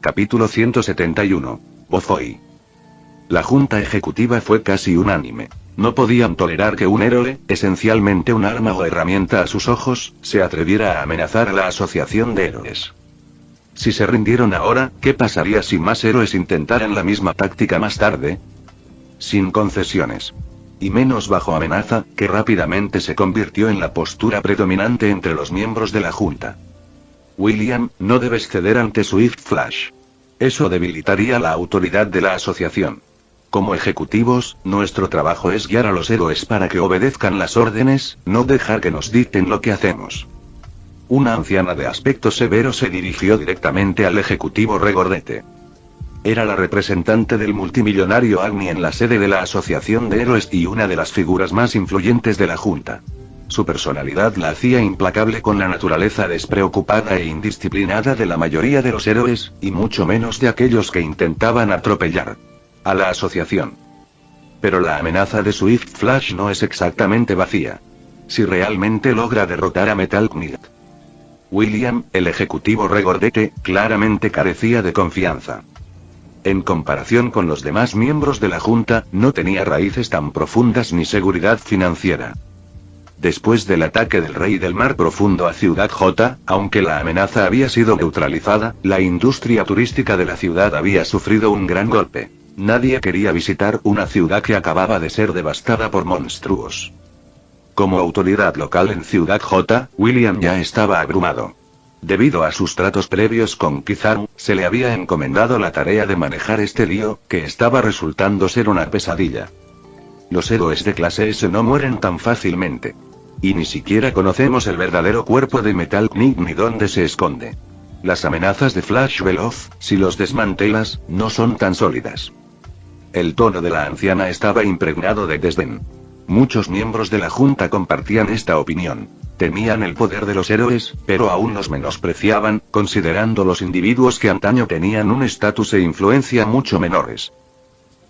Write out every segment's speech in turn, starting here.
Capítulo 171. Bofoy. La junta ejecutiva fue casi unánime. No podían tolerar que un héroe, esencialmente un arma o herramienta a sus ojos, se atreviera a amenazar a la asociación de héroes. Si se rindieron ahora, ¿qué pasaría si más héroes intentaran la misma táctica más tarde? Sin concesiones. Y menos bajo amenaza, que rápidamente se convirtió en la postura predominante entre los miembros de la junta. William, no debes ceder ante Swift Flash. Eso debilitaría la autoridad de la asociación. Como ejecutivos, nuestro trabajo es guiar a los héroes para que obedezcan las órdenes, no dejar que nos dicten lo que hacemos. Una anciana de aspecto severo se dirigió directamente al ejecutivo regordete. Era la representante del multimillonario Agni en la sede de la Asociación de Héroes y una de las figuras más influyentes de la Junta. Su personalidad la hacía implacable con la naturaleza despreocupada e indisciplinada de la mayoría de los héroes, y mucho menos de aquellos que intentaban atropellar a la asociación. Pero la amenaza de Swift Flash no es exactamente vacía. Si realmente logra derrotar a Metal Knight. William, el ejecutivo regordete, claramente carecía de confianza. En comparación con los demás miembros de la Junta, no tenía raíces tan profundas ni seguridad financiera. Después del ataque del Rey del Mar Profundo a Ciudad J, aunque la amenaza había sido neutralizada, la industria turística de la ciudad había sufrido un gran golpe. Nadie quería visitar una ciudad que acababa de ser devastada por monstruos. Como autoridad local en Ciudad J, William ya estaba abrumado. Debido a sus tratos previos con Kizaru, se le había encomendado la tarea de manejar este lío, que estaba resultando ser una pesadilla. Los héroes de clase S no mueren tan fácilmente. Y ni siquiera conocemos el verdadero cuerpo de Metal Knight ni dónde se esconde. Las amenazas de Flash Veloz, si los desmantelas, no son tan sólidas. El tono de la anciana estaba impregnado de desdén. Muchos miembros de la Junta compartían esta opinión. Temían el poder de los héroes, pero aún los menospreciaban, considerando los individuos que antaño tenían un estatus e influencia mucho menores.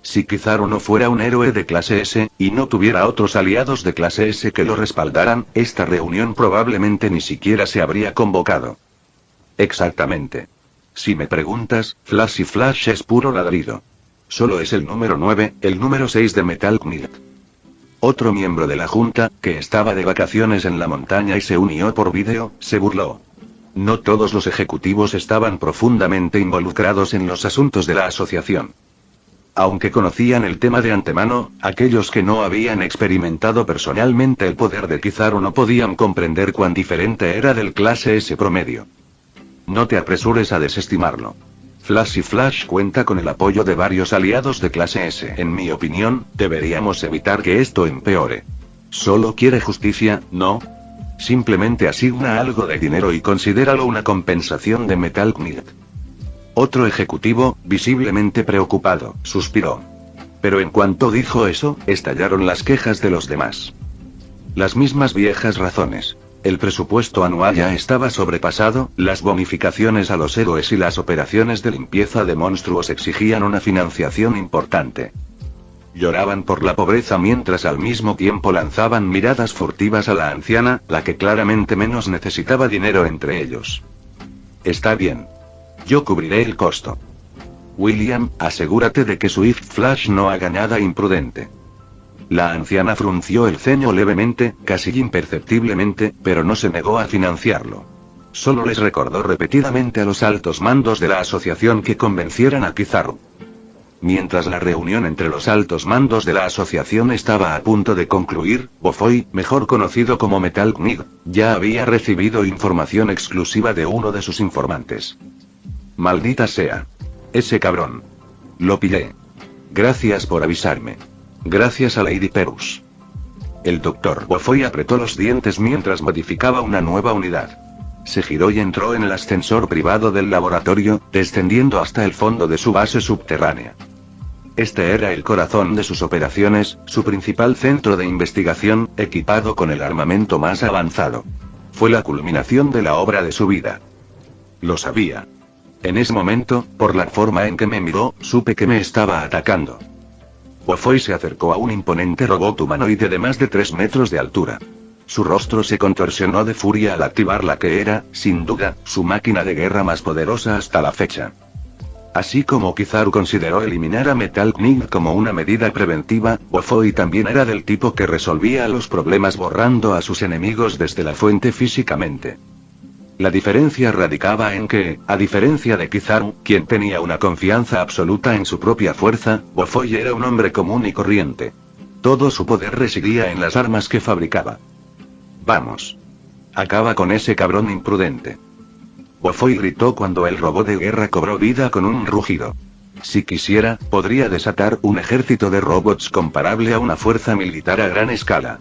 Si Kizaru no fuera un héroe de clase S, y no tuviera otros aliados de clase S que lo respaldaran, esta reunión probablemente ni siquiera se habría convocado. Exactamente. Si me preguntas, Flash y Flash es puro ladrido. Solo es el número 9, el número 6 de Metal Knight. Otro miembro de la Junta, que estaba de vacaciones en la montaña y se unió por vídeo, se burló. No todos los ejecutivos estaban profundamente involucrados en los asuntos de la asociación. Aunque conocían el tema de antemano, aquellos que no habían experimentado personalmente el poder de Kizaru no podían comprender cuán diferente era del clase S promedio. No te apresures a desestimarlo. Flash y Flash cuenta con el apoyo de varios aliados de clase S. En mi opinión, deberíamos evitar que esto empeore. ¿Solo quiere justicia, no? Simplemente asigna algo de dinero y considéralo una compensación de Metal Knight. Otro ejecutivo, visiblemente preocupado, suspiró. Pero en cuanto dijo eso, estallaron las quejas de los demás. Las mismas viejas razones. El presupuesto anual ya estaba sobrepasado, las bonificaciones a los héroes y las operaciones de limpieza de monstruos exigían una financiación importante. Lloraban por la pobreza mientras al mismo tiempo lanzaban miradas furtivas a la anciana, la que claramente menos necesitaba dinero entre ellos. Está bien. Yo cubriré el costo. William, asegúrate de que Swift Flash no haga nada imprudente. La anciana frunció el ceño levemente, casi imperceptiblemente, pero no se negó a financiarlo. Solo les recordó repetidamente a los altos mandos de la asociación que convencieran a Kizaru. Mientras la reunión entre los altos mandos de la asociación estaba a punto de concluir, Bofoy, mejor conocido como Metal Knight, ya había recibido información exclusiva de uno de sus informantes. Maldita sea. Ese cabrón. Lo pillé. Gracias por avisarme. Gracias a Lady Perus. El Dr. Bofoy apretó los dientes mientras modificaba una nueva unidad. Se giró y entró en el ascensor privado del laboratorio, descendiendo hasta el fondo de su base subterránea. Este era el corazón de sus operaciones, su principal centro de investigación, equipado con el armamento más avanzado. Fue la culminación de la obra de su vida. Lo sabía. En ese momento, por la forma en que me miró, supe que me estaba atacando. Bofoy se acercó a un imponente robot humanoide de más de 3 metros de altura. Su rostro se contorsionó de furia al activar la que era, sin duda, su máquina de guerra más poderosa hasta la fecha. Así como Kizaru consideró eliminar a Metal Knight como una medida preventiva, Bofoi también era del tipo que resolvía los problemas borrando a sus enemigos desde la fuente físicamente. La diferencia radicaba en que, a diferencia de Kizaru, quien tenía una confianza absoluta en su propia fuerza, Bofoi era un hombre común y corriente. Todo su poder residía en las armas que fabricaba. Vamos. Acaba con ese cabrón imprudente. Bofoi gritó cuando el robot de guerra cobró vida con un rugido. Si quisiera, podría desatar un ejército de robots comparable a una fuerza militar a gran escala.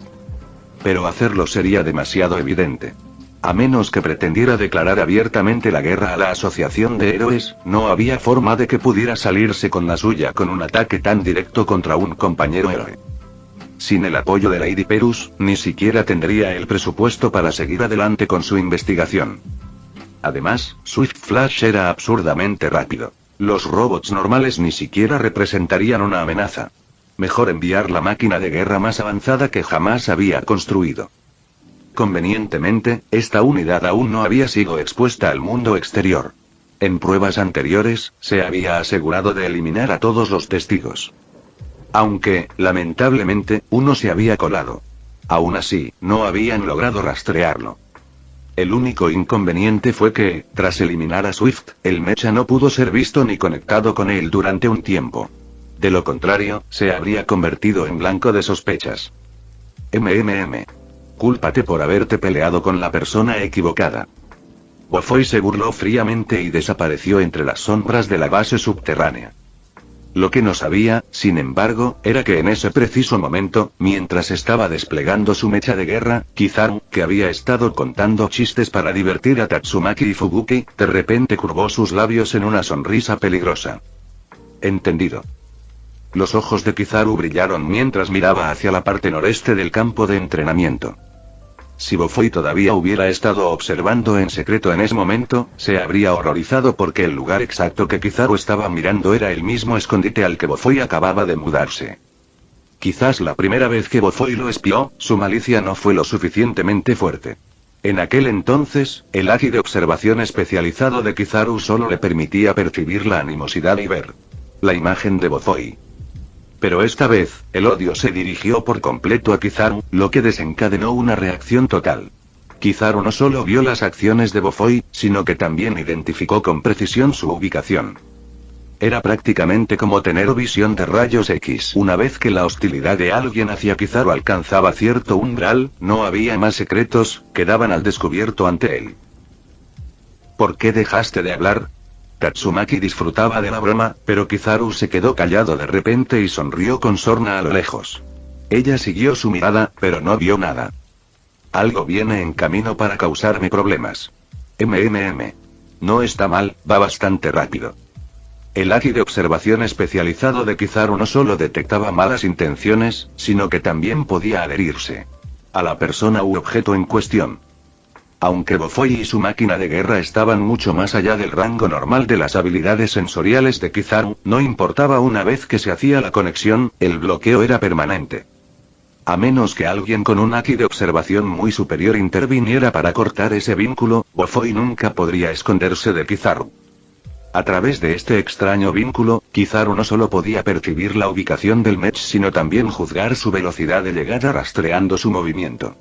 Pero hacerlo sería demasiado evidente. A menos que pretendiera declarar abiertamente la guerra a la Asociación de Héroes, no había forma de que pudiera salirse con la suya con un ataque tan directo contra un compañero héroe. Sin el apoyo de Lady Perus, ni siquiera tendría el presupuesto para seguir adelante con su investigación. Además, Swift Flash era absurdamente rápido. Los robots normales ni siquiera representarían una amenaza. Mejor enviar la máquina de guerra más avanzada que jamás había construido. Convenientemente, esta unidad aún no había sido expuesta al mundo exterior. En pruebas anteriores, se había asegurado de eliminar a todos los testigos. Aunque, lamentablemente, uno se había colado. Aún así, no habían logrado rastrearlo. El único inconveniente fue que, tras eliminar a Swift, el mecha no pudo ser visto ni conectado con él durante un tiempo. De lo contrario, se habría convertido en blanco de sospechas. Cúlpate por haberte peleado con la persona equivocada. Bofoi se burló fríamente y desapareció entre las sombras de la base subterránea. Lo que no sabía, sin embargo, era que en ese preciso momento, mientras estaba desplegando su mecha de guerra, Kizaru, que había estado contando chistes para divertir a Tatsumaki y Fubuki, de repente curvó sus labios en una sonrisa peligrosa. Entendido. Los ojos de Kizaru brillaron mientras miraba hacia la parte noreste del campo de entrenamiento. Si Bofoi todavía hubiera estado observando en secreto en ese momento, se habría horrorizado porque el lugar exacto que Kizaru estaba mirando era el mismo escondite al que Bofoi acababa de mudarse. Quizás la primera vez que Bofoi lo espió, su malicia no fue lo suficientemente fuerte. En aquel entonces, el Haki de observación especializado de Kizaru solo le permitía percibir la animosidad y ver la imagen de Bofoi. Pero esta vez, el odio se dirigió por completo a Kizaru, lo que desencadenó una reacción total. Kizaru no solo vio las acciones de Bofoi, sino que también identificó con precisión su ubicación. Era prácticamente como tener visión de rayos X. Una vez que la hostilidad de alguien hacia Kizaru alcanzaba cierto umbral, no había más secretos, quedaban al descubierto ante él. ¿Por qué dejaste de hablar? Tatsumaki disfrutaba de la broma, pero Kizaru se quedó callado de repente y sonrió con sorna a lo lejos. Ella siguió su mirada, pero no vio nada. Algo viene en camino para causarme problemas. No está mal, va bastante rápido. El Haki de observación especializado de Kizaru no solo detectaba malas intenciones, sino que también podía adherirse a la persona u objeto en cuestión. Aunque Bofoi y su máquina de guerra estaban mucho más allá del rango normal de las habilidades sensoriales de Kizaru, no importaba una vez que se hacía la conexión, el bloqueo era permanente. A menos que alguien con un Haki de observación muy superior interviniera para cortar ese vínculo, Bofoi nunca podría esconderse de Kizaru. A través de este extraño vínculo, Kizaru no solo podía percibir la ubicación del mech sino también juzgar su velocidad de llegada rastreando su movimiento.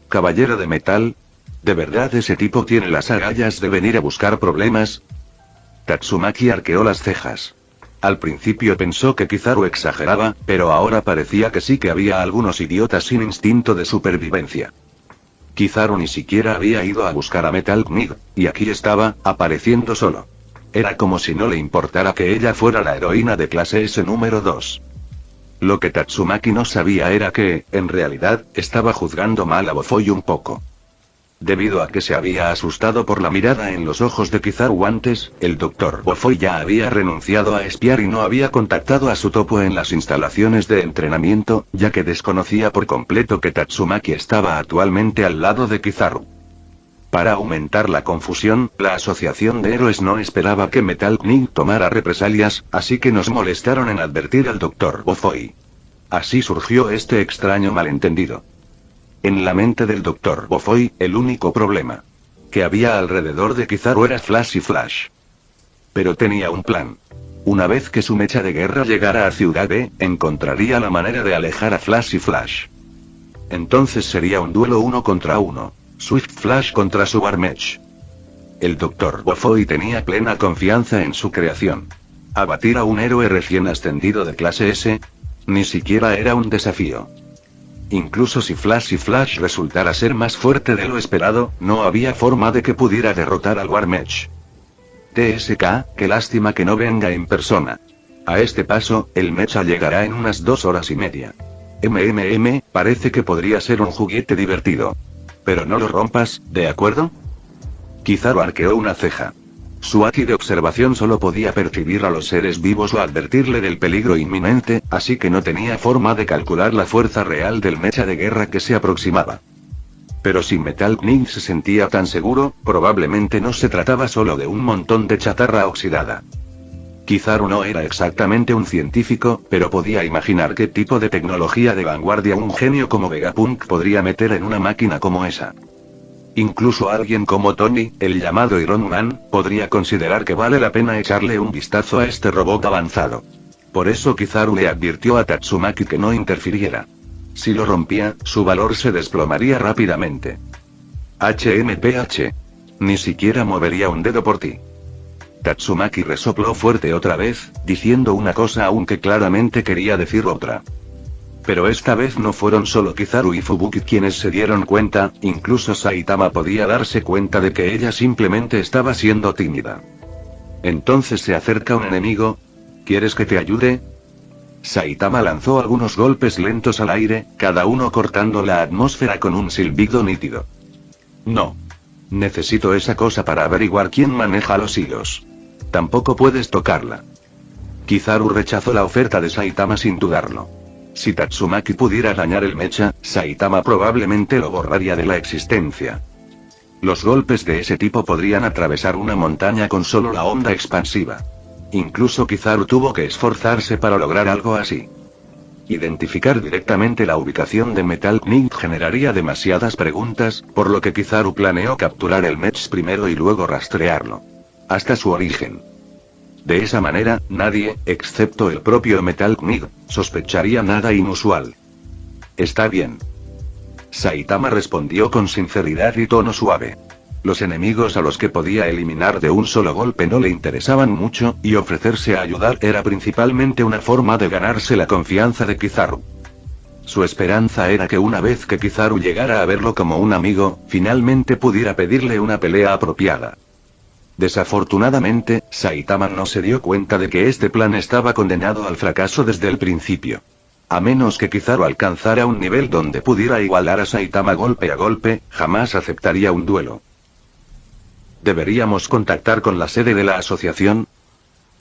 Caballero de metal. ¿De verdad ese tipo tiene las agallas de venir a buscar problemas? Tatsumaki arqueó las cejas. Al principio pensó que Kizaru exageraba, pero ahora parecía que sí que había algunos idiotas sin instinto de supervivencia. Kizaru ni siquiera había ido a buscar a Metal Knight, y aquí estaba, apareciendo solo. Era como si no le importara que ella fuera la heroína de clase S número 2. Lo que Tatsumaki no sabía era que, en realidad, estaba juzgando mal a Bofoi un poco. Debido a que se había asustado por la mirada en los ojos de Kizaru antes, el Dr. Bofoi ya había renunciado a espiar y no había contactado a su topo en las instalaciones de entrenamiento, ya que desconocía por completo que Tatsumaki estaba actualmente al lado de Kizaru. Para aumentar la confusión, la Asociación de Héroes no esperaba que Metal Knight tomara represalias, así que nos molestaron en advertir al Dr. Bofoi. Así surgió este extraño malentendido. En la mente del Dr. Bofoi, el único problema que había alrededor de Kizaru era Flash y Flash. Pero tenía un plan. Una vez que su mecha de guerra llegara a Ciudad B, encontraría la manera de alejar a Flash y Flash. Entonces sería un duelo 1 contra 1. Swift Flash contra su Warmech. El Dr. Bofoy tenía plena confianza en su creación. Abatir a un héroe recién ascendido de clase S, ni siquiera era un desafío. Incluso si Flash y Flash resultara ser más fuerte de lo esperado, no había forma de que pudiera derrotar al Warmech. TSK, qué lástima que no venga en persona. A este paso, el mecha llegará en unas 2 horas y media. Parece que podría ser un juguete divertido. Pero no lo rompas, ¿de acuerdo? Kizaru arqueó una ceja. Su haki de observación solo podía percibir a los seres vivos o advertirle del peligro inminente, así que no tenía forma de calcular la fuerza real del mecha de guerra que se aproximaba. Pero si Metal Knight se sentía tan seguro, probablemente no se trataba solo de un montón de chatarra oxidada. Kizaru no era exactamente un científico, pero podía imaginar qué tipo de tecnología de vanguardia un genio como Vegapunk podría meter en una máquina como esa. Incluso alguien como Tony, el llamado Iron Man, podría considerar que vale la pena echarle un vistazo a este robot avanzado. Por eso Kizaru le advirtió a Tatsumaki que no interfiriera. Si lo rompía, su valor se desplomaría rápidamente. HMPH. Ni siquiera movería un dedo por ti. Tatsumaki resopló fuerte otra vez, diciendo una cosa aunque claramente quería decir otra. Pero esta vez no fueron solo Kizaru y Fubuki quienes se dieron cuenta, incluso Saitama podía darse cuenta de que ella simplemente estaba siendo tímida. Entonces se acerca un enemigo. ¿Quieres que te ayude? Saitama lanzó algunos golpes lentos al aire, cada uno cortando la atmósfera con un silbido nítido. No. Necesito esa cosa para averiguar quién maneja los hilos. Tampoco puedes tocarla. Kizaru rechazó la oferta de Saitama sin dudarlo. Si Tatsumaki pudiera dañar el mecha, Saitama probablemente lo borraría de la existencia. Los golpes de ese tipo podrían atravesar una montaña con solo la onda expansiva. Incluso Kizaru tuvo que esforzarse para lograr algo así. Identificar directamente la ubicación de Metal Knight generaría demasiadas preguntas, por lo que Kizaru planeó capturar el mech primero y luego rastrearlo hasta su origen. De esa manera, nadie, excepto el propio Metal Knight, sospecharía nada inusual. Está bien. Saitama respondió con sinceridad y tono suave. Los enemigos a los que podía eliminar de un solo golpe no le interesaban mucho, y ofrecerse a ayudar era principalmente una forma de ganarse la confianza de Kizaru. Su esperanza era que una vez que Kizaru llegara a verlo como un amigo, finalmente pudiera pedirle una pelea apropiada. Desafortunadamente, Saitama no se dio cuenta de que este plan estaba condenado al fracaso desde el principio. A menos que Kizaru alcanzara un nivel donde pudiera igualar a Saitama golpe a golpe, jamás aceptaría un duelo. ¿Deberíamos contactar con la sede de la asociación?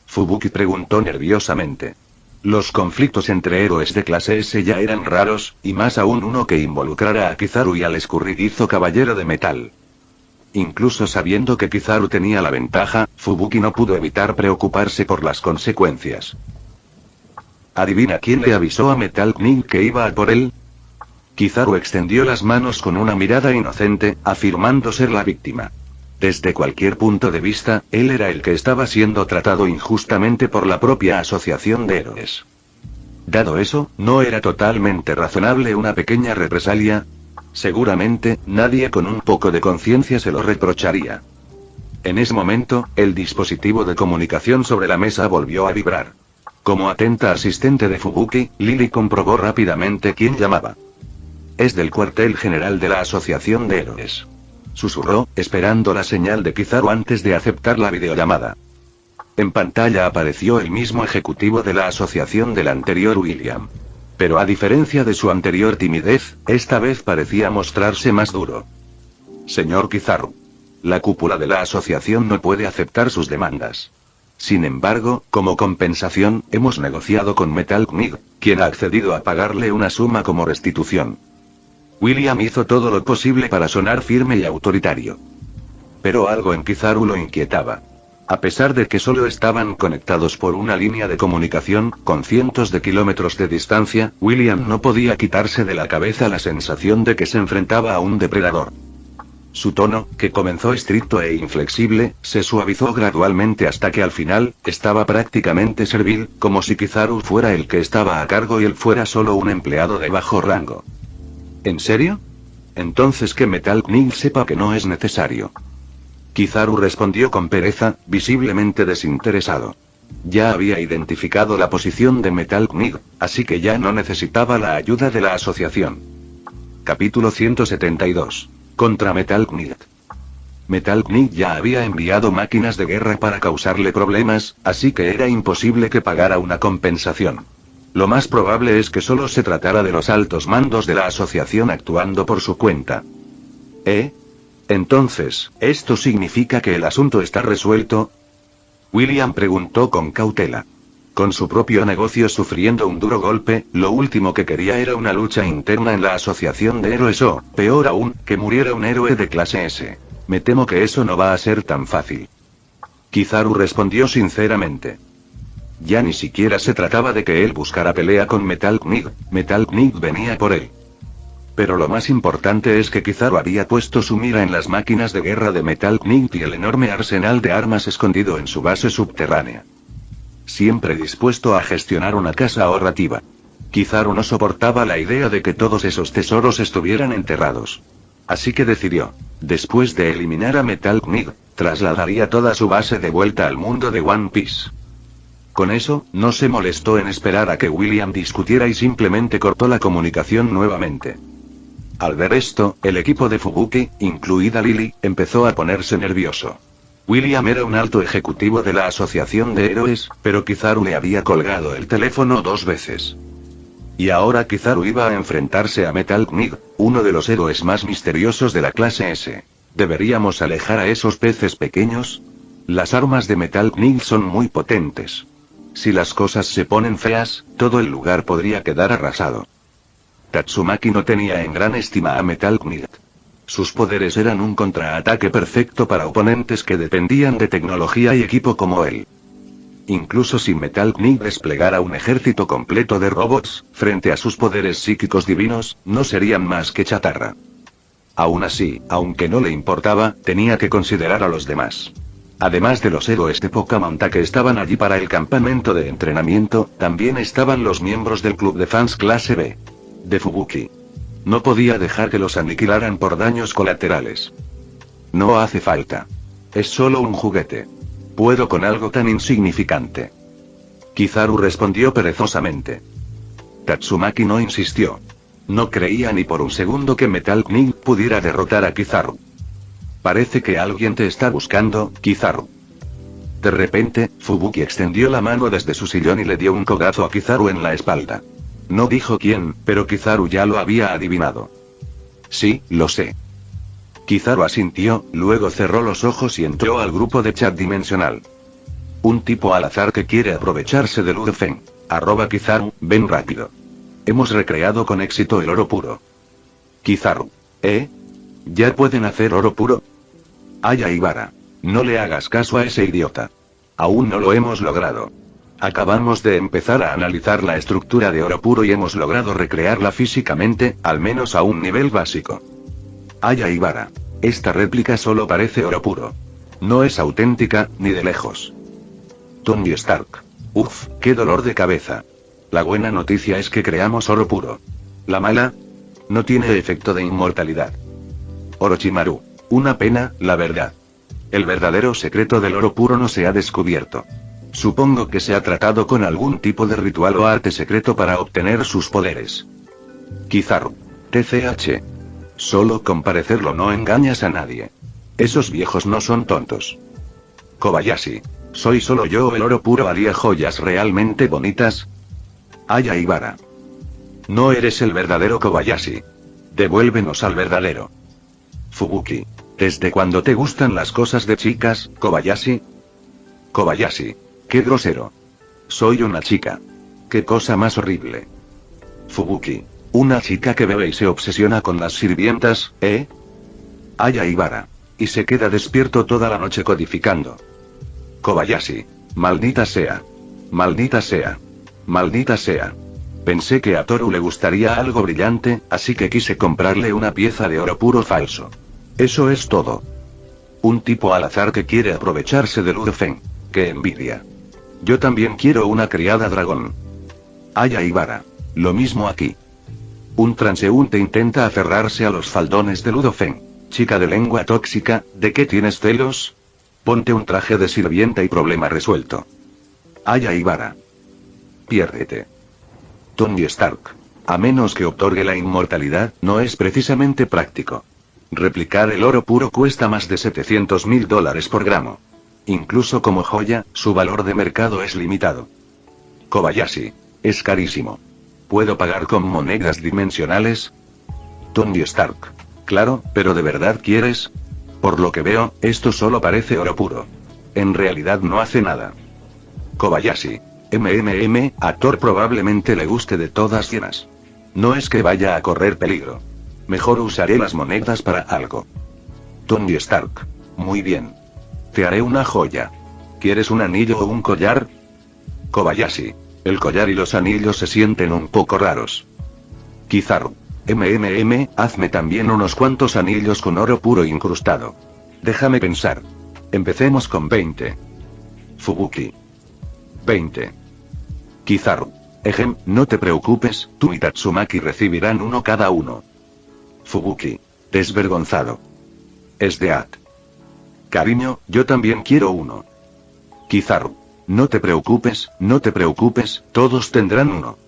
Fubuki preguntó nerviosamente. Los conflictos entre héroes de clase S ya eran raros, y más aún uno que involucrara a Kizaru y al escurridizo caballero de metal. Incluso sabiendo que Kizaru tenía la ventaja, Fubuki no pudo evitar preocuparse por las consecuencias. ¿Adivina quién le avisó a Metal Knight que iba a por él? Kizaru extendió las manos con una mirada inocente, afirmando ser la víctima. Desde cualquier punto de vista, él era el que estaba siendo tratado injustamente por la propia asociación de héroes. Dado eso, ¿no era totalmente razonable una pequeña represalia? Seguramente, nadie con un poco de conciencia se lo reprocharía. En ese momento, el dispositivo de comunicación sobre la mesa volvió a vibrar. Como atenta asistente de Fubuki, Lily comprobó rápidamente quién llamaba. Es del cuartel general de la Asociación de Héroes. Susurró, esperando la señal de Kizaru antes de aceptar la videollamada. En pantalla apareció el mismo ejecutivo de la asociación del anterior William. Pero a diferencia de su anterior timidez, esta vez parecía mostrarse más duro. Señor Kizaru. La cúpula de la asociación no puede aceptar sus demandas. Sin embargo, como compensación, hemos negociado con Metal Knight, quien ha accedido a pagarle una suma como restitución. William hizo todo lo posible para sonar firme y autoritario. Pero algo en Kizaru lo inquietaba. A pesar de que solo estaban conectados por una línea de comunicación, con cientos de kilómetros de distancia, William no podía quitarse de la cabeza la sensación de que se enfrentaba a un depredador. Su tono, que comenzó estricto e inflexible, se suavizó gradualmente hasta que al final, estaba prácticamente servil, como si Kizaru fuera el que estaba a cargo y él fuera solo un empleado de bajo rango. ¿En serio? Entonces que Metal Knight sepa que no es necesario. Kizaru respondió con pereza, visiblemente desinteresado. Ya había identificado la posición de Metal Knight, así que ya no necesitaba la ayuda de la asociación. Capítulo 172. Contra Metal Knight. Metal Knight ya había enviado máquinas de guerra para causarle problemas, así que era imposible que pagara una compensación. Lo más probable es que solo se tratara de los altos mandos de la asociación actuando por su cuenta. Entonces, ¿esto significa que el asunto está resuelto? William preguntó con cautela. Con su propio negocio sufriendo un duro golpe, lo último que quería era una lucha interna en la asociación de héroes o, peor aún, que muriera un héroe de clase S. Me temo que eso no va a ser tan fácil. Kizaru respondió sinceramente. Ya ni siquiera se trataba de que él buscara pelea con Metal Knight venía por él. Pero lo más importante es que Kizaru había puesto su mira en las máquinas de guerra de Metal Knight y el enorme arsenal de armas escondido en su base subterránea. Siempre dispuesto a gestionar una casa ahorrativa. Kizaru no soportaba la idea de que todos esos tesoros estuvieran enterrados. Así que decidió, después de eliminar a Metal Knight, trasladaría toda su base de vuelta al mundo de One Piece. Con eso, no se molestó en esperar a que William discutiera y simplemente cortó la comunicación nuevamente. Al ver esto, el equipo de Fubuki, incluida Lily, empezó a ponerse nervioso. William era un alto ejecutivo de la Asociación de Héroes, pero Kizaru le había colgado el teléfono 2 veces. Y ahora Kizaru iba a enfrentarse a Metal Knight, uno de los héroes más misteriosos de la clase S. ¿Deberíamos alejar a esos peces pequeños? Las armas de Metal Knight son muy potentes. Si las cosas se ponen feas, todo el lugar podría quedar arrasado. Tatsumaki no tenía en gran estima a Metal Knight. Sus poderes eran un contraataque perfecto para oponentes que dependían de tecnología y equipo como él. Incluso si Metal Knight desplegara un ejército completo de robots, frente a sus poderes psíquicos divinos, no serían más que chatarra. Aún así, aunque no le importaba, tenía que considerar a los demás. Además de los héroes de poca monta que estaban allí para el campamento de entrenamiento, también estaban los miembros del club de fans clase B. De Fubuki. No podía dejar que los aniquilaran por daños colaterales. No hace falta. Es solo un juguete. Puedo con algo tan insignificante. Kizaru respondió perezosamente. Tatsumaki no insistió. No creía ni por un segundo que Metal Knight pudiera derrotar a Kizaru. Parece que alguien te está buscando, Kizaru. De repente, Fubuki extendió la mano desde su sillón y le dio un codazo a Kizaru en la espalda. No dijo quién, pero Kizaru ya lo había adivinado. Sí, lo sé. Kizaru asintió, luego cerró los ojos y entró al grupo de chat dimensional. Un tipo al azar que quiere aprovecharse de Ludefeng. @Kizaru, ven rápido. Hemos recreado con éxito el oro puro. Kizaru. ¿Ya pueden hacer oro puro? Aya Ibara. No le hagas caso a ese idiota. Aún no lo hemos logrado. Acabamos de empezar a analizar la estructura de oro puro y hemos logrado recrearla físicamente, al menos a un nivel básico. Aya Ibara. Esta réplica solo parece oro puro. No es auténtica, ni de lejos. Tony Stark. Uf, qué dolor de cabeza. La buena noticia es que creamos oro puro. La mala, no tiene efecto de inmortalidad. Orochimaru. Una pena, la verdad. El verdadero secreto del oro puro no se ha descubierto. Supongo que se ha tratado con algún tipo de ritual o arte secreto para obtener sus poderes. Kizaru. TCH. Solo con parecerlo no engañas a nadie. Esos viejos no son tontos. Kobayashi. ¿Soy solo yo o el oro puro haría joyas realmente bonitas? Aya Ibara. No eres el verdadero Kobayashi. Devuélvenos al verdadero. Fubuki. ¿Desde cuándo te gustan las cosas de chicas, Kobayashi? Kobayashi. Qué grosero. Soy una chica. Qué cosa más horrible. Fubuki. Una chica que bebe y se obsesiona con las sirvientas, Aya Ibara. Y se queda despierto toda la noche codificando. Kobayashi. Maldita sea. Maldita sea. Maldita sea. Pensé que a Toru le gustaría algo brillante, así que quise comprarle una pieza de oro puro falso. Eso es todo. Un tipo al azar que quiere aprovecharse de Ludofeng. ¡Qué envidia! Yo también quiero una criada dragón. Aya Ibara. Lo mismo aquí. Un transeúnte intenta aferrarse a los faldones de Ludofeng. Chica de lengua tóxica, ¿de qué tienes celos? Ponte un traje de sirvienta y problema resuelto. Aya Ibara. Piérdete. Tony Stark. A menos que otorgue la inmortalidad, no es precisamente práctico. Replicar el oro puro cuesta más de $700.000 por gramo. Incluso como joya, su valor de mercado es limitado. Kobayashi. Es carísimo. ¿Puedo pagar con monedas dimensionales? Tony Stark. Claro, pero ¿de verdad quieres? Por lo que veo, esto solo parece oro puro. En realidad no hace nada. Kobayashi. A Thor probablemente le guste de todas llenas. No es que vaya a correr peligro. Mejor usaré las monedas para algo. Tony Stark. Muy bien. Te haré una joya. ¿Quieres un anillo o un collar? Kobayashi. El collar y los anillos se sienten un poco raros. Kizaru. Hazme también unos cuantos anillos con oro puro incrustado. Déjame pensar. Empecemos con 20. Fubuki. 20. Kizaru. No te preocupes, tú y Tatsumaki recibirán uno cada uno. Fubuki. Desvergonzado. Esdeat. Cariño, yo también quiero uno. Kizaru. No te preocupes, todos tendrán uno.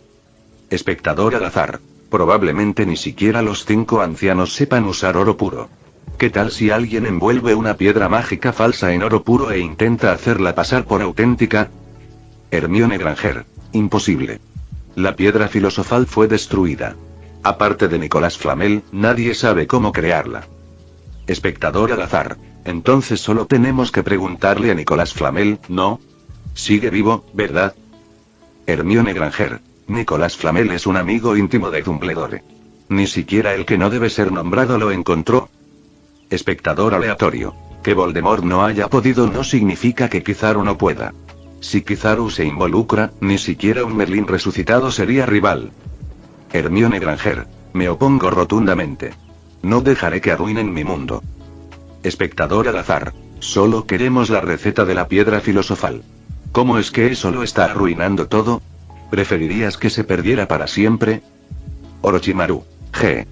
Espectador al azar. Probablemente ni siquiera los 5 ancianos sepan usar oro puro. ¿Qué tal si alguien envuelve una piedra mágica falsa en oro puro e intenta hacerla pasar por auténtica? Hermione Granger. Imposible. La piedra filosofal fue destruida. Aparte de Nicolas Flamel, nadie sabe cómo crearla. Espectador al azar. Entonces solo tenemos que preguntarle a Nicolas Flamel, ¿no? Sigue vivo, ¿verdad? Hermione Granger. Nicolas Flamel es un amigo íntimo de Dumbledore. Ni siquiera el que no debe ser nombrado lo encontró. Espectador aleatorio. Que Voldemort no haya podido no significa que Kizaru no pueda. Si Kizaru se involucra, ni siquiera un Merlín resucitado sería rival. Hermione Granger. Me opongo rotundamente. No dejaré que arruinen mi mundo. Espectador al azar. Solo queremos la receta de la piedra filosofal. ¿Cómo es que eso lo está arruinando todo? ¿Preferirías que se perdiera para siempre? Orochimaru. G.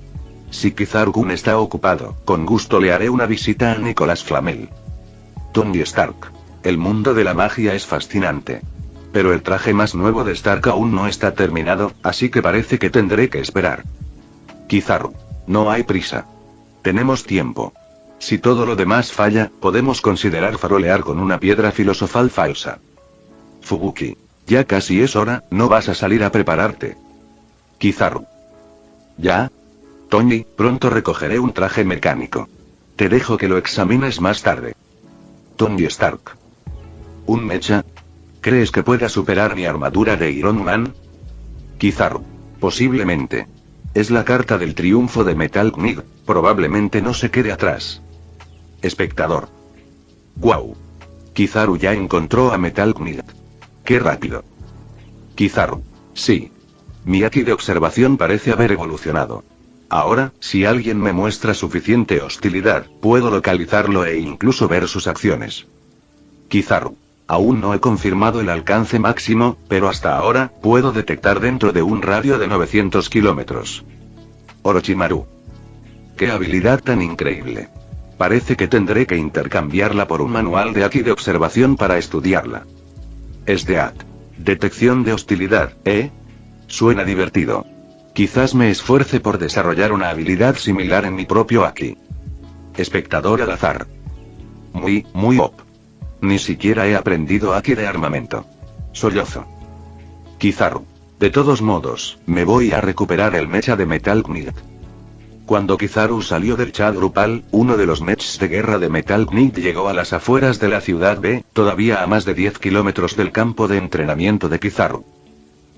Si Kizaru-kun está ocupado, con gusto le haré una visita a Nicolas Flamel. Tony Stark. El mundo de la magia es fascinante. Pero el traje más nuevo de Stark aún no está terminado, así que parece que tendré que esperar. Kizaru. No hay prisa. Tenemos tiempo. Si todo lo demás falla, podemos considerar farolear con una piedra filosofal falsa. Fubuki. Ya casi es hora, ¿no vas a salir a prepararte? Kizaru. ¿Ya? Tony, pronto recogeré un traje mecánico. Te dejo que lo examines más tarde. Tony Stark. ¿Un mecha? ¿Crees que pueda superar mi armadura de Iron Man? Kizaru. Posiblemente. Es la carta del triunfo de Metal Knight, probablemente no se quede atrás. Espectador. Wow. Kizaru ya encontró a Metal Knight. ¡Qué rápido! Kizaru. Sí. Mi Aki de observación parece haber evolucionado. Ahora, si alguien me muestra suficiente hostilidad, puedo localizarlo e incluso ver sus acciones. Kizaru. Aún no he confirmado el alcance máximo, pero hasta ahora, puedo detectar dentro de un radio de 900 kilómetros. Orochimaru. ¡Qué habilidad tan increíble! Parece que tendré que intercambiarla por un manual de Aki de observación para estudiarla. Esdeat. Detección de hostilidad, ¿eh? Suena divertido. Quizás me esfuerce por desarrollar una habilidad similar en mi propio Aki. Espectador al azar. Muy op. Ni siquiera he aprendido Aki de armamento. Sollozo. Kizaru. De todos modos, me voy a recuperar el mecha de Metal Knight. Cuando Kizaru salió del chat grupal, uno de los mechs de guerra de Metal Knight llegó a las afueras de la ciudad B, todavía a más de 10 kilómetros del campo de entrenamiento de Kizaru.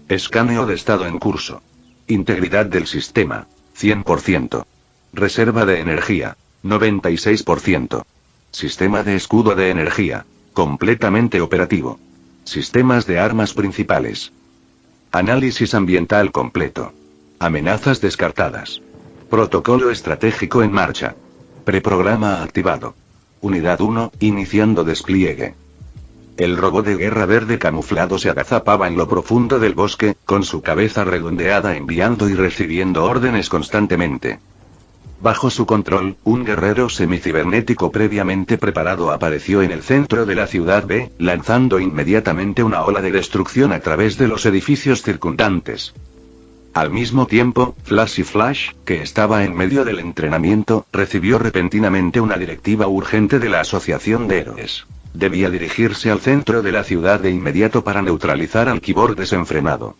Escaneo de estado en curso. Integridad del sistema. 100%. Reserva de energía. 96%. Sistema de escudo de energía. Completamente operativo. Sistemas de armas principales. Análisis ambiental completo. Amenazas descartadas. Protocolo estratégico en marcha. Preprograma activado. Unidad 1, iniciando despliegue. El robot de guerra verde camuflado se agazapaba en lo profundo del bosque, con su cabeza redondeada enviando y recibiendo órdenes constantemente. Bajo su control, un guerrero semicibernético previamente preparado apareció en el centro de la ciudad B, lanzando inmediatamente una ola de destrucción a través de los edificios circundantes. Al mismo tiempo, Flash, que estaba en medio del entrenamiento, recibió repentinamente una directiva urgente de la Asociación de Héroes. Debía dirigirse al centro de la ciudad de inmediato para neutralizar al cyborg desenfrenado.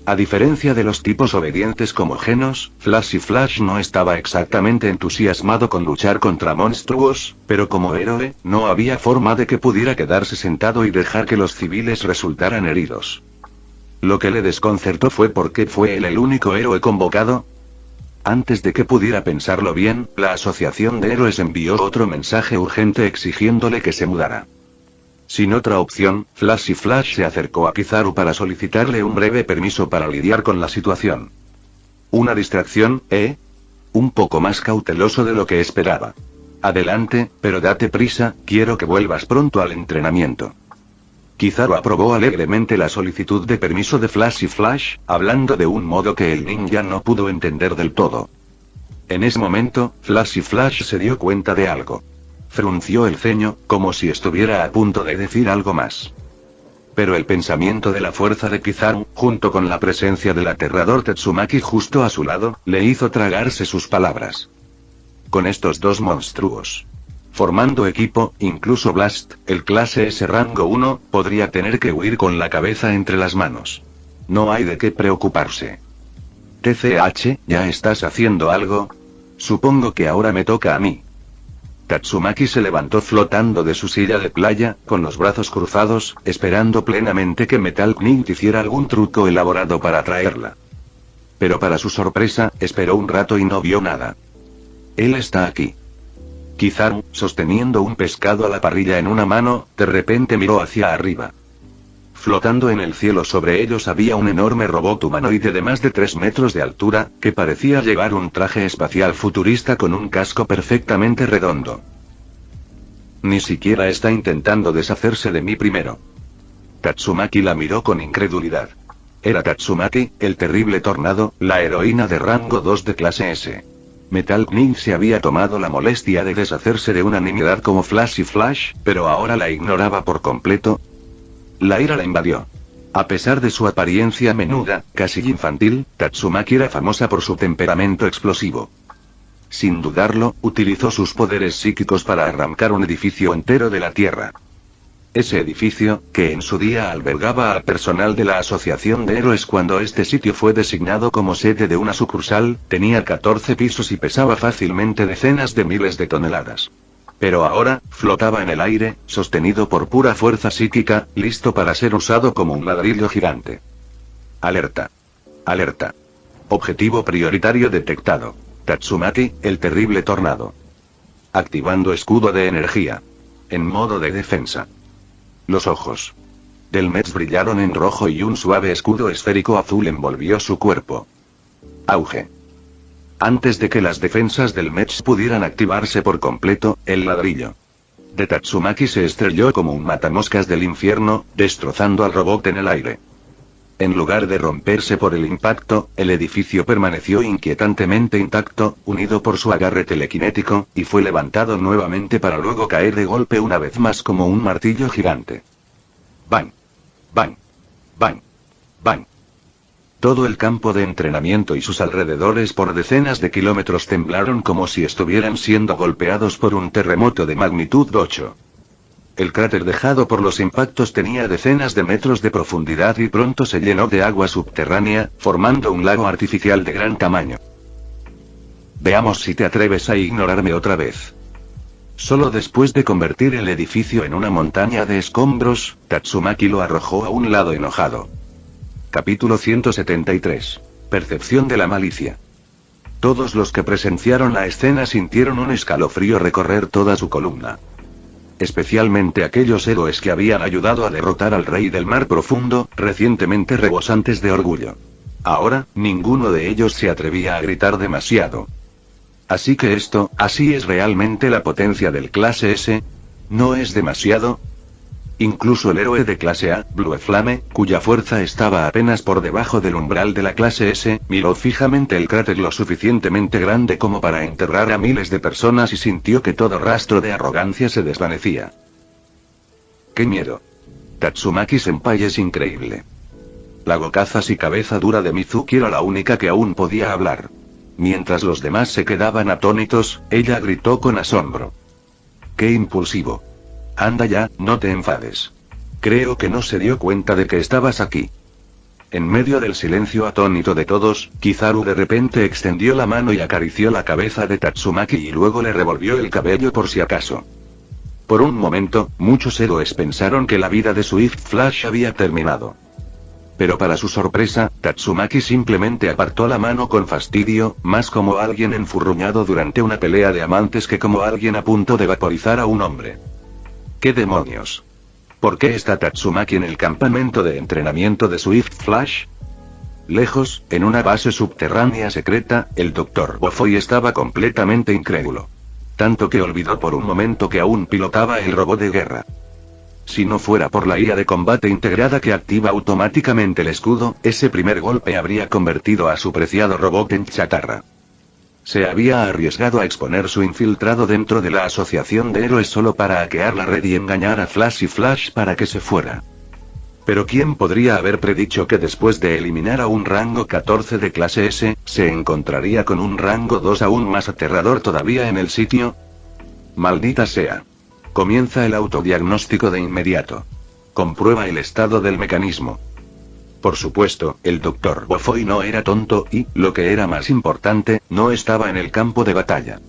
A diferencia de los tipos obedientes como Genos, Flash no estaba exactamente entusiasmado con luchar contra monstruos, pero como héroe, no había forma de que pudiera quedarse sentado y dejar que los civiles resultaran heridos. Lo que le desconcertó fue por qué fue él el único héroe convocado. Antes de que pudiera pensarlo bien, la Asociación de Héroes envió otro mensaje urgente exigiéndole que se mudara. Sin otra opción, Flash se acercó a Kizaru para solicitarle un breve permiso para lidiar con la situación. Una distracción, ¿eh? Un poco más cauteloso de lo que esperaba. Adelante, pero date prisa, quiero que vuelvas pronto al entrenamiento. Kizaru aprobó alegremente la solicitud de permiso de Flash, hablando de un modo que el ninja no pudo entender del todo. En ese momento, Flash se dio cuenta de algo. Frunció el ceño, como si estuviera a punto de decir algo más. Pero el pensamiento de la fuerza de Kizaru, junto con la presencia del aterrador Tatsumaki justo a su lado, le hizo tragarse sus palabras. Con estos dos monstruos formando equipo, incluso Blast, el clase S rango 1, podría tener que huir con la cabeza entre las manos. No hay de qué preocuparse. TCH, ¿ya estás haciendo algo? Supongo que ahora me toca a mí. Tatsumaki se levantó flotando de su silla de playa, con los brazos cruzados, esperando plenamente que Metal Knight hiciera algún truco elaborado para atraerla. Pero para su sorpresa, esperó un rato y no vio nada. Él está aquí. Kizaru, sosteniendo un pescado a la parrilla en una mano, de repente miró hacia arriba. Flotando en el cielo sobre ellos había un enorme robot humanoide de más de 3 metros de altura, que parecía llevar un traje espacial futurista con un casco perfectamente redondo. Ni siquiera está intentando deshacerse de mí primero. Tatsumaki la miró con incredulidad. Era Tatsumaki, el terrible tornado, la heroína de rango 2 de clase S. Metal Knight se había tomado la molestia de deshacerse de una nimiedad como Flash, pero ahora la ignoraba por completo. La ira la invadió. A pesar de su apariencia menuda, casi infantil, Tatsumaki era famosa por su temperamento explosivo. Sin dudarlo, utilizó sus poderes psíquicos para arrancar un edificio entero de la Tierra. Ese edificio, que en su día albergaba al personal de la Asociación de Héroes cuando este sitio fue designado como sede de una sucursal, tenía 14 pisos y pesaba fácilmente decenas de miles de toneladas. Pero ahora, flotaba en el aire, sostenido por pura fuerza psíquica, listo para ser usado como un ladrillo gigante. Alerta. Alerta. Objetivo prioritario detectado. Tatsumaki, el terrible tornado. Activando escudo de energía. En modo de defensa. Los ojos del Mets brillaron en rojo y un suave escudo esférico azul envolvió su cuerpo. Auge. Antes de que las defensas del Mets pudieran activarse por completo, el ladrillo de Tatsumaki se estrelló como un matamoscas del infierno, destrozando al robot en el aire. En lugar de romperse por el impacto, el edificio permaneció inquietantemente intacto, unido por su agarre telequinético, y fue levantado nuevamente para luego caer de golpe una vez más como un martillo gigante. Bang. Bang. Bang. Bang. Todo el campo de entrenamiento y sus alrededores por decenas de kilómetros temblaron como si estuvieran siendo golpeados por un terremoto de magnitud 8. El cráter dejado por los impactos tenía decenas de metros de profundidad y pronto se llenó de agua subterránea, formando un lago artificial de gran tamaño. Veamos si te atreves a ignorarme otra vez. Solo después de convertir el edificio en una montaña de escombros, Tatsumaki lo arrojó a un lado enojado. Capítulo 173. Percepción de la malicia. Todos los que presenciaron la escena sintieron un escalofrío recorrer toda su columna. Especialmente aquellos héroes que habían ayudado a derrotar al rey del mar profundo, recientemente rebosantes de orgullo. Ahora, ninguno de ellos se atrevía a gritar demasiado. Así que así es realmente la potencia del clase S. ¿No es demasiado? Incluso el héroe de clase A, Blue Flame, cuya fuerza estaba apenas por debajo del umbral de la clase S, miró fijamente el cráter lo suficientemente grande como para enterrar a miles de personas y sintió que todo rastro de arrogancia se desvanecía. ¡Qué miedo! Tatsumaki-senpai es increíble. La gokazas y cabeza dura de Mizuki era la única que aún podía hablar. Mientras los demás se quedaban atónitos, ella gritó con asombro. ¡Qué impulsivo! Anda ya, no te enfades. Creo que no se dio cuenta de que estabas aquí. En medio del silencio atónito de todos, Kizaru de repente extendió la mano y acarició la cabeza de Tatsumaki y luego le revolvió el cabello por si acaso. Por un momento, muchos héroes pensaron que la vida de Swift Flash había terminado. Pero para su sorpresa, Tatsumaki simplemente apartó la mano con fastidio, más como alguien enfurruñado durante una pelea de amantes que como alguien a punto de vaporizar a un hombre. ¿Qué demonios? ¿Por qué está Tatsumaki en el campamento de entrenamiento de Swift Flash? Lejos, en una base subterránea secreta, el Dr. Bofoy estaba completamente incrédulo. Tanto que olvidó por un momento que aún pilotaba el robot de guerra. Si no fuera por la IA de combate integrada que activa automáticamente el escudo, ese primer golpe habría convertido a su preciado robot en chatarra. Se había arriesgado a exponer su infiltrado dentro de la asociación de héroes solo para hackear la red y engañar a Flash y Flash para que se fuera. Pero ¿quién podría haber predicho que después de eliminar a un rango 14 de clase S, se encontraría con un rango 2 aún más aterrador todavía en el sitio? Maldita sea. Comienza el autodiagnóstico de inmediato. Comprueba el estado del mecanismo. Por supuesto, el Dr. Bofoy no era tonto y, lo que era más importante, no estaba en el campo de batalla.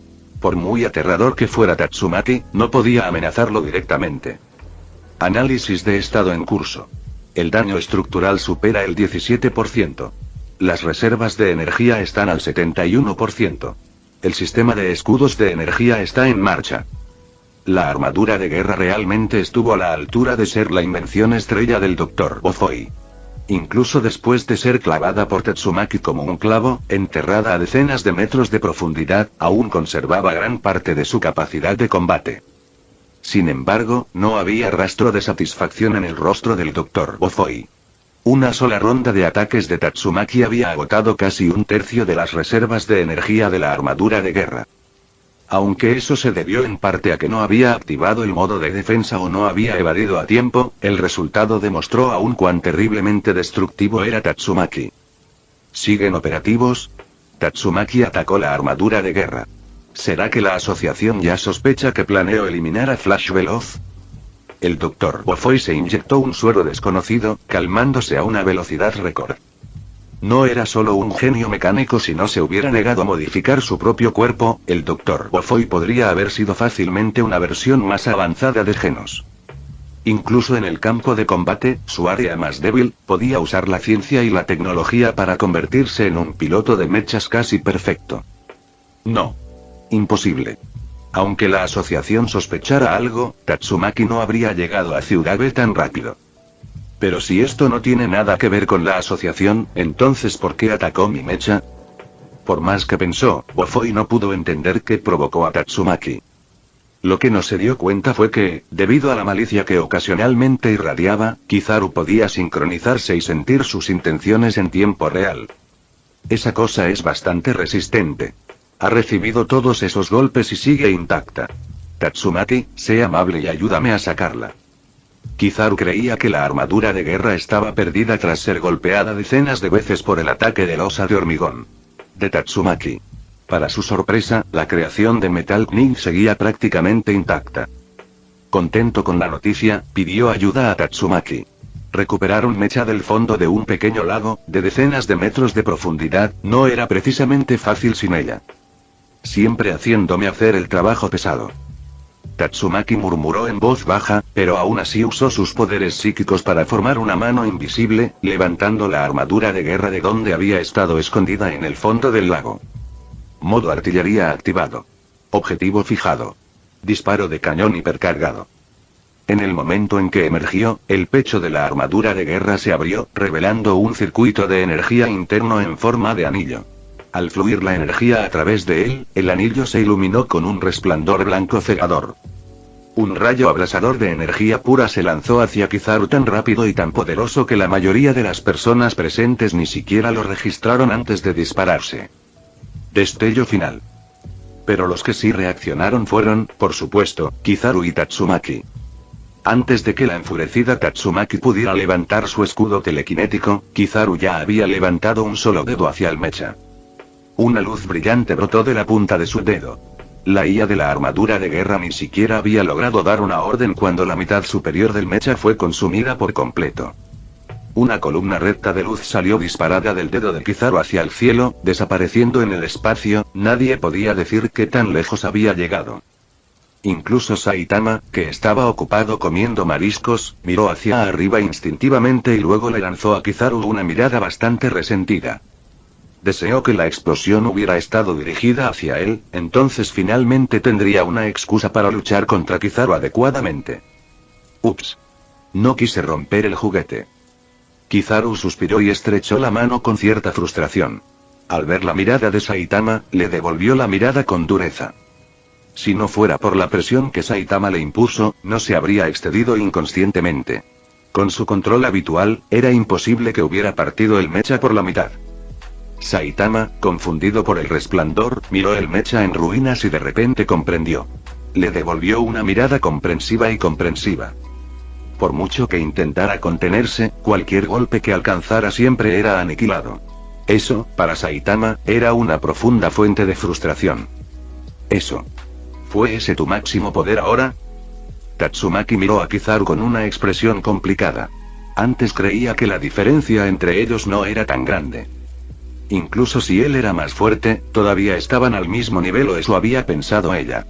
Por muy aterrador que fuera Tatsumaki, no podía amenazarlo directamente. Análisis de estado en curso. El daño estructural supera el 17%. Las reservas de energía están al 71%. El sistema de escudos de energía está en marcha. La armadura de guerra realmente estuvo a la altura de ser la invención estrella del Dr. Bofoy. Incluso después de ser clavada por Tatsumaki como un clavo, enterrada a decenas de metros de profundidad, aún conservaba gran parte de su capacidad de combate. Sin embargo, no había rastro de satisfacción en el rostro del Dr. Bofoy. Una sola ronda de ataques de Tatsumaki había agotado casi un tercio de las reservas de energía de la armadura de guerra. Aunque eso se debió en parte a que no había activado el modo de defensa o no había evadido a tiempo, el resultado demostró aún cuán terriblemente destructivo era Tatsumaki. ¿Siguen operativos? Tatsumaki atacó la armadura de guerra. ¿Será que la asociación ya sospecha que planeó eliminar a Flash Veloz? El Dr. Bofoy se inyectó un suero desconocido, calmándose a una velocidad récord. No era solo un genio mecánico. Si no se hubiera negado a modificar su propio cuerpo, el Dr. Bofoy podría haber sido fácilmente una versión más avanzada de Genos. Incluso en el campo de combate, su área más débil, podía usar la ciencia y la tecnología para convertirse en un piloto de mechas casi perfecto. No. Imposible. Aunque la asociación sospechara algo, Tatsumaki no habría llegado a Ciudad B tan rápido. Pero si esto no tiene nada que ver con la asociación, entonces ¿por qué atacó mi mecha? Por más que pensó, Bofoy no pudo entender qué provocó a Tatsumaki. Lo que no se dio cuenta fue que, debido a la malicia que ocasionalmente irradiaba, Kizaru podía sincronizarse y sentir sus intenciones en tiempo real. Esa cosa es bastante resistente. Ha recibido todos esos golpes y sigue intacta. Tatsumaki, sé amable y ayúdame a sacarla. Kizaru creía que la armadura de guerra estaba perdida tras ser golpeada decenas de veces por el ataque de losa de hormigón de Tatsumaki. Para su sorpresa, la creación de Metal Knight seguía prácticamente intacta. Contento con la noticia, pidió ayuda a Tatsumaki. Recuperar un mecha del fondo de un pequeño lago, de decenas de metros de profundidad, no era precisamente fácil sin ella. Siempre haciéndome hacer el trabajo pesado. Tatsumaki murmuró en voz baja, pero aún así usó sus poderes psíquicos para formar una mano invisible, levantando la armadura de guerra de donde había estado escondida en el fondo del lago. Modo artillería activado. Objetivo fijado. Disparo de cañón hipercargado. En el momento en que emergió, el pecho de la armadura de guerra se abrió, revelando un circuito de energía interno en forma de anillo. Al fluir la energía a través de él, el anillo se iluminó con un resplandor blanco cegador. Un rayo abrasador de energía pura se lanzó hacia Kizaru tan rápido y tan poderoso que la mayoría de las personas presentes ni siquiera lo registraron antes de dispararse. Destello final. Pero los que sí reaccionaron fueron, por supuesto, Kizaru y Tatsumaki. Antes de que la enfurecida Tatsumaki pudiera levantar su escudo telequinético, Kizaru ya había levantado un solo dedo hacia el mecha. Una luz brillante brotó de la punta de su dedo. La IA de la armadura de guerra ni siquiera había logrado dar una orden cuando la mitad superior del mecha fue consumida por completo. Una columna recta de luz salió disparada del dedo de Kizaru hacia el cielo, desapareciendo en el espacio. Nadie podía decir qué tan lejos había llegado. Incluso Saitama, que estaba ocupado comiendo mariscos, miró hacia arriba instintivamente y luego le lanzó a Kizaru una mirada bastante resentida. Deseó que la explosión hubiera estado dirigida hacia él, entonces finalmente tendría una excusa para luchar contra Kizaru adecuadamente. Ups. No quise romper el juguete. Kizaru suspiró y estrechó la mano con cierta frustración. Al ver la mirada de Saitama, le devolvió la mirada con dureza. Si no fuera por la presión que Saitama le impuso, no se habría excedido inconscientemente. Con su control habitual, era imposible que hubiera partido el mecha por la mitad. Saitama, confundido por el resplandor, miró el mecha en ruinas y de repente comprendió. Le devolvió una mirada comprensiva y comprensiva. Por mucho que intentara contenerse, cualquier golpe que alcanzara siempre era aniquilado. Eso, para Saitama, era una profunda fuente de frustración. Eso. ¿Fue ese tu máximo poder ahora? Tatsumaki miró a Kizaru con una expresión complicada. Antes creía que la diferencia entre ellos no era tan grande. Incluso si él era más fuerte, todavía estaban al mismo nivel o eso había pensado ella.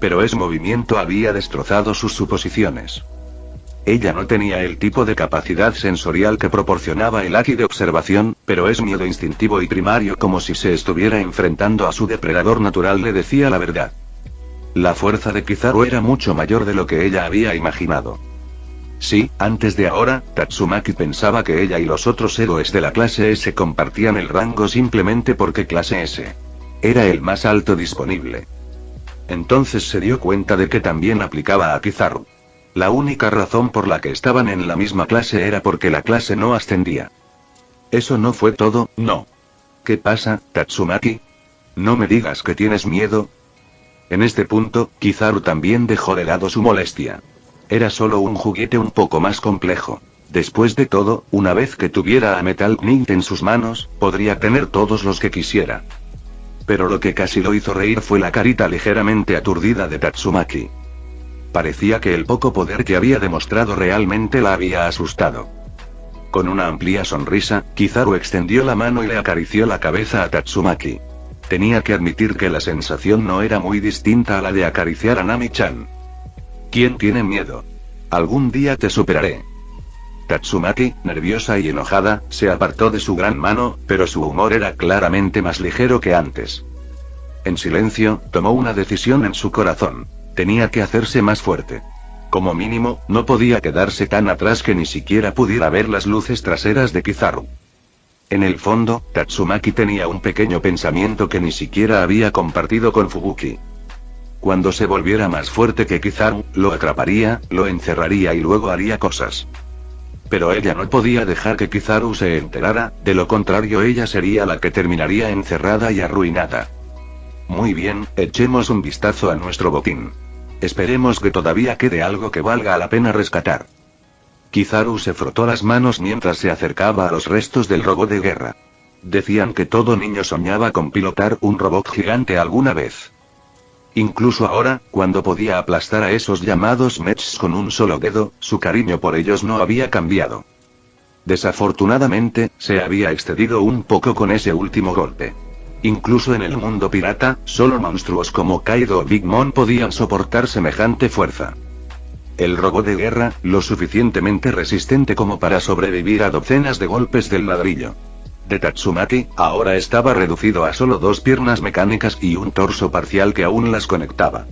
Pero ese movimiento había destrozado sus suposiciones. Ella no tenía el tipo de capacidad sensorial que proporcionaba el haki de observación, pero es miedo instintivo y primario como si se estuviera enfrentando a su depredador natural le decía la verdad. La fuerza de Kizaru era mucho mayor de lo que ella había imaginado. Sí, antes de ahora, Tatsumaki pensaba que ella y los otros héroes de la clase S compartían el rango simplemente porque clase S era el más alto disponible. Entonces se dio cuenta de que también aplicaba a Kizaru. La única razón por la que estaban en la misma clase era porque la clase no ascendía. Eso no fue todo, no. ¿Qué pasa, Tatsumaki? No me digas que tienes miedo. En este punto, Kizaru también dejó de lado su molestia. Era solo un juguete un poco más complejo. Después de todo, una vez que tuviera a Metal Knight en sus manos, podría tener todos los que quisiera. Pero lo que casi lo hizo reír fue la carita ligeramente aturdida de Tatsumaki. Parecía que el poco poder que había demostrado realmente la había asustado. Con una amplia sonrisa, Kizaru extendió la mano y le acarició la cabeza a Tatsumaki. Tenía que admitir que la sensación no era muy distinta a la de acariciar a Nami-chan. ¿Quién tiene miedo? Algún día te superaré. Tatsumaki, nerviosa y enojada, se apartó de su gran mano, pero su humor era claramente más ligero que antes. En silencio, tomó una decisión en su corazón. Tenía que hacerse más fuerte. Como mínimo, no podía quedarse tan atrás que ni siquiera pudiera ver las luces traseras de Kizaru. En el fondo, Tatsumaki tenía un pequeño pensamiento que ni siquiera había compartido con Fubuki. Cuando se volviera más fuerte que Kizaru, lo atraparía, lo encerraría y luego haría cosas. Pero ella no podía dejar que Kizaru se enterara, de lo contrario ella sería la que terminaría encerrada y arruinada. Muy bien, echemos un vistazo a nuestro botín. Esperemos que todavía quede algo que valga la pena rescatar. Kizaru se frotó las manos mientras se acercaba a los restos del robot de guerra. Decían que todo niño soñaba con pilotar un robot gigante alguna vez. Incluso ahora, cuando podía aplastar a esos llamados mechs con un solo dedo, su cariño por ellos no había cambiado. Desafortunadamente, se había excedido un poco con ese último golpe. Incluso en el mundo pirata, solo monstruos como Kaido o Big Mom podían soportar semejante fuerza. El robot de guerra, lo suficientemente resistente como para sobrevivir a docenas de golpes del ladrillo de Tatsumaki, ahora estaba reducido a solo 2 piernas mecánicas y un torso parcial que aún las conectaba.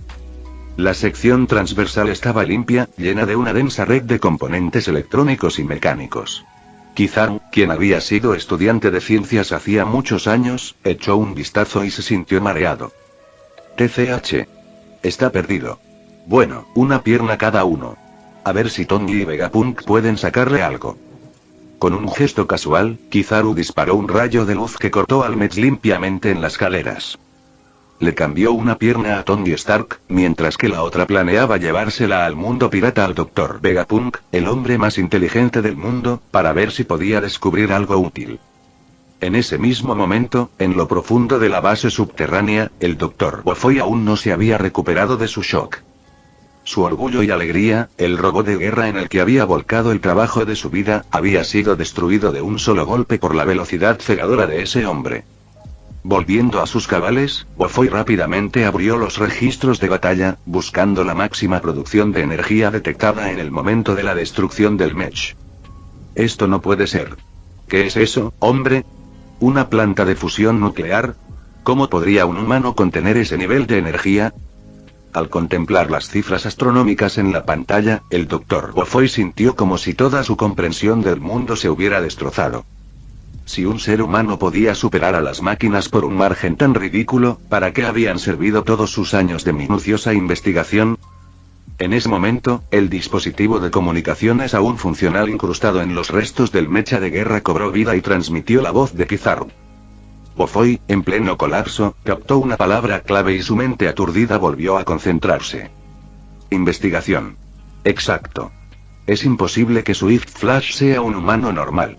La sección transversal estaba limpia, llena de una densa red de componentes electrónicos y mecánicos. Kizaru, quien había sido estudiante de ciencias hacía muchos años, echó un vistazo y se sintió mareado. TCH. Está perdido. Bueno, una pierna cada uno. A ver si Tongi y Vegapunk pueden sacarle algo. Con un gesto casual, Kizaru disparó un rayo de luz que cortó al Mech limpiamente en las escaleras. Le cambió una pierna a Tony Stark, mientras que la otra planeaba llevársela al mundo pirata al Dr. Vegapunk, el hombre más inteligente del mundo, para ver si podía descubrir algo útil. En ese mismo momento, en lo profundo de la base subterránea, el Dr. Bofoy aún no se había recuperado de su shock. Su orgullo y alegría, el robot de guerra en el que había volcado el trabajo de su vida, había sido destruido de un solo golpe por la velocidad cegadora de ese hombre. Volviendo a sus cabales, Bofoy rápidamente abrió los registros de batalla, buscando la máxima producción de energía detectada en el momento de la destrucción del Mech. Esto no puede ser. ¿Qué es eso, hombre? ¿Una planta de fusión nuclear? ¿Cómo podría un humano contener ese nivel de energía? Al contemplar las cifras astronómicas en la pantalla, el Dr. Bofoy sintió como si toda su comprensión del mundo se hubiera destrozado. Si un ser humano podía superar a las máquinas por un margen tan ridículo, ¿para qué habían servido todos sus años de minuciosa investigación? En ese momento, el dispositivo de comunicaciones aún funcional incrustado en los restos del mecha de guerra cobró vida y transmitió la voz de Kizaru. Bofoy, en pleno colapso, captó una palabra clave y su mente aturdida volvió a concentrarse. Investigación. Exacto. Es imposible que Swift Flash sea un humano normal.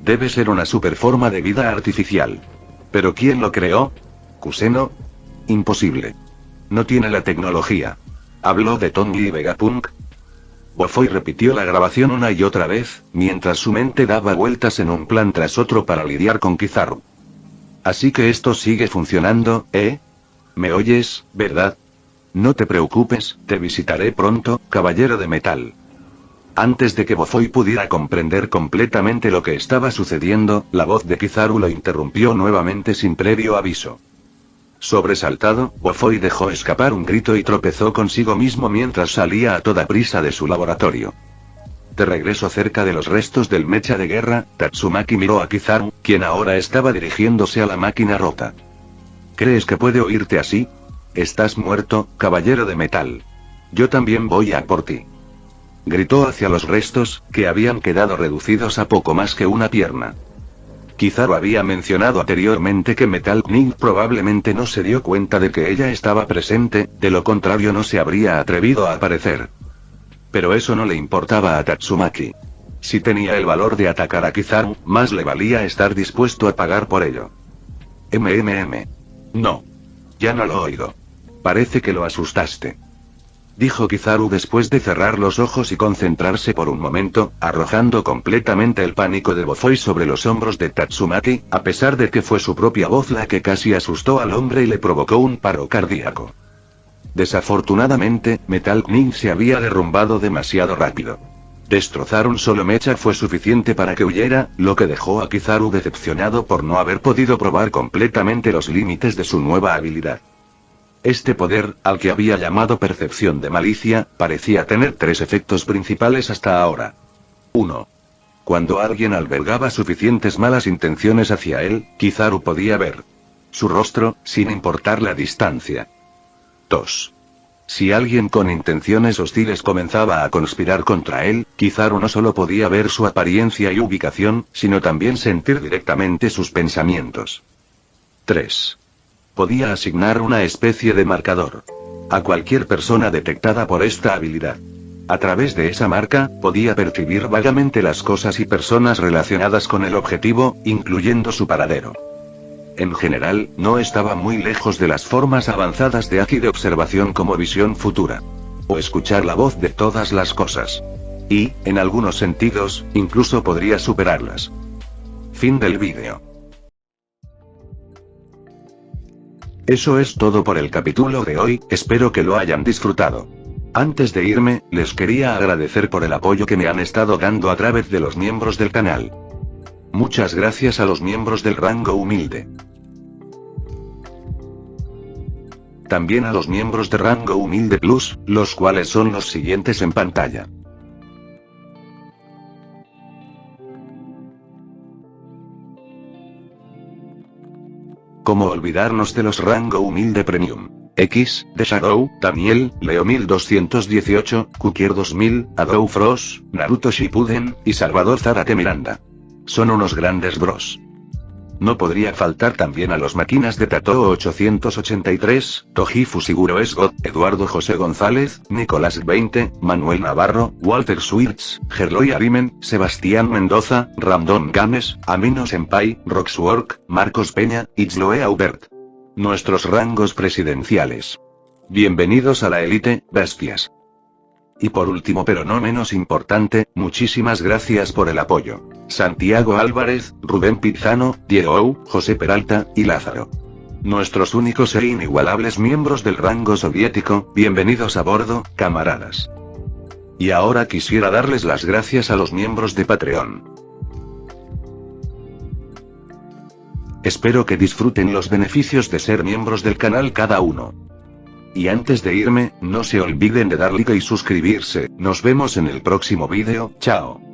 Debe ser una superforma de vida artificial. ¿Pero quién lo creó? ¿Kuseno? Imposible. No tiene la tecnología. ¿Habló de Tongi y Vegapunk? Bofoy repitió la grabación una y otra vez, mientras su mente daba vueltas en un plan tras otro para lidiar con Kizaru. Así que esto sigue funcionando, ¿eh? ¿Me oyes, verdad? No te preocupes, te visitaré pronto, caballero de metal. Antes de que Bofoy pudiera comprender completamente lo que estaba sucediendo, la voz de Kizaru lo interrumpió nuevamente sin previo aviso. Sobresaltado, Bofoy dejó escapar un grito y tropezó consigo mismo mientras salía a toda prisa de su laboratorio. De regreso cerca de los restos del mecha de guerra, Tatsumaki miró a Kizaru, quien ahora estaba dirigiéndose a la máquina rota. ¿Crees que puede oírte así? Estás muerto, caballero de metal. Yo también voy a por ti. Gritó hacia los restos, que habían quedado reducidos a poco más que una pierna. Kizaru había mencionado anteriormente que Metal Knight probablemente no se dio cuenta de que ella estaba presente, de lo contrario no se habría atrevido a aparecer. Pero eso no le importaba a Tatsumaki. Si tenía el valor de atacar a Kizaru, más le valía estar dispuesto a pagar por ello. No. Ya no lo oigo. Parece que lo asustaste. Dijo Kizaru después de cerrar los ojos y concentrarse por un momento, arrojando completamente el pánico de Bofoy sobre los hombros de Tatsumaki, a pesar de que fue su propia voz la que casi asustó al hombre y le provocó un paro cardíaco. Desafortunadamente, Metal Knight se había derrumbado demasiado rápido. Destrozar un solo mecha fue suficiente para que huyera, lo que dejó a Kizaru decepcionado por no haber podido probar completamente los límites de su nueva habilidad. Este poder, al que había llamado percepción de malicia, parecía tener tres efectos principales hasta ahora. 1. Cuando alguien albergaba suficientes malas intenciones hacia él, Kizaru podía ver su rostro, sin importar la distancia. 2. Si alguien con intenciones hostiles comenzaba a conspirar contra él, Kizaru no solo podía ver su apariencia y ubicación, sino también sentir directamente sus pensamientos. 3. Podía asignar una especie de marcador a cualquier persona detectada por esta habilidad. A través de esa marca, podía percibir vagamente las cosas y personas relacionadas con el objetivo, incluyendo su paradero. En general, no estaba muy lejos de las formas avanzadas de Aki de observación como visión futura. O escuchar la voz de todas las cosas. Y, en algunos sentidos, incluso podría superarlas. Fin del vídeo. Eso es todo por el capítulo de hoy, espero que lo hayan disfrutado. Antes de irme, les quería agradecer por el apoyo que me han estado dando a través de los miembros del canal. Muchas gracias a los miembros del rango humilde. También a los miembros de rango humilde plus, los cuales son los siguientes en pantalla. ¿Cómo olvidarnos de los rango humilde premium? X, The Shadow, Daniel, Leo 1218, Kukier 2000, Adou Frost, Naruto Shippuden, y Salvador Zárate Miranda. Son unos grandes bros. No podría faltar también a los máquinas de Tatoo 883, Toji Fusiguro Esgot, Eduardo José González, Nicolás 20, Manuel Navarro, Walter Schwirtz, Gerloy Arimen, Sebastián Mendoza, Ramdon Games, Amino Senpai, Roxwork, Marcos Peña, Itzloe Aubert. Nuestros rangos presidenciales. Bienvenidos a la élite, bestias. Y por último pero no menos importante, muchísimas gracias por el apoyo. Santiago Álvarez, Rubén Pizano, Diego Ou, José Peralta, y Lázaro. Nuestros únicos e inigualables miembros del rango soviético, bienvenidos a bordo, camaradas. Y ahora quisiera darles las gracias a los miembros de Patreon. Espero que disfruten los beneficios de ser miembros del canal cada uno. Y antes de irme, no se olviden de dar like y suscribirse. Nos vemos en el próximo vídeo, chao.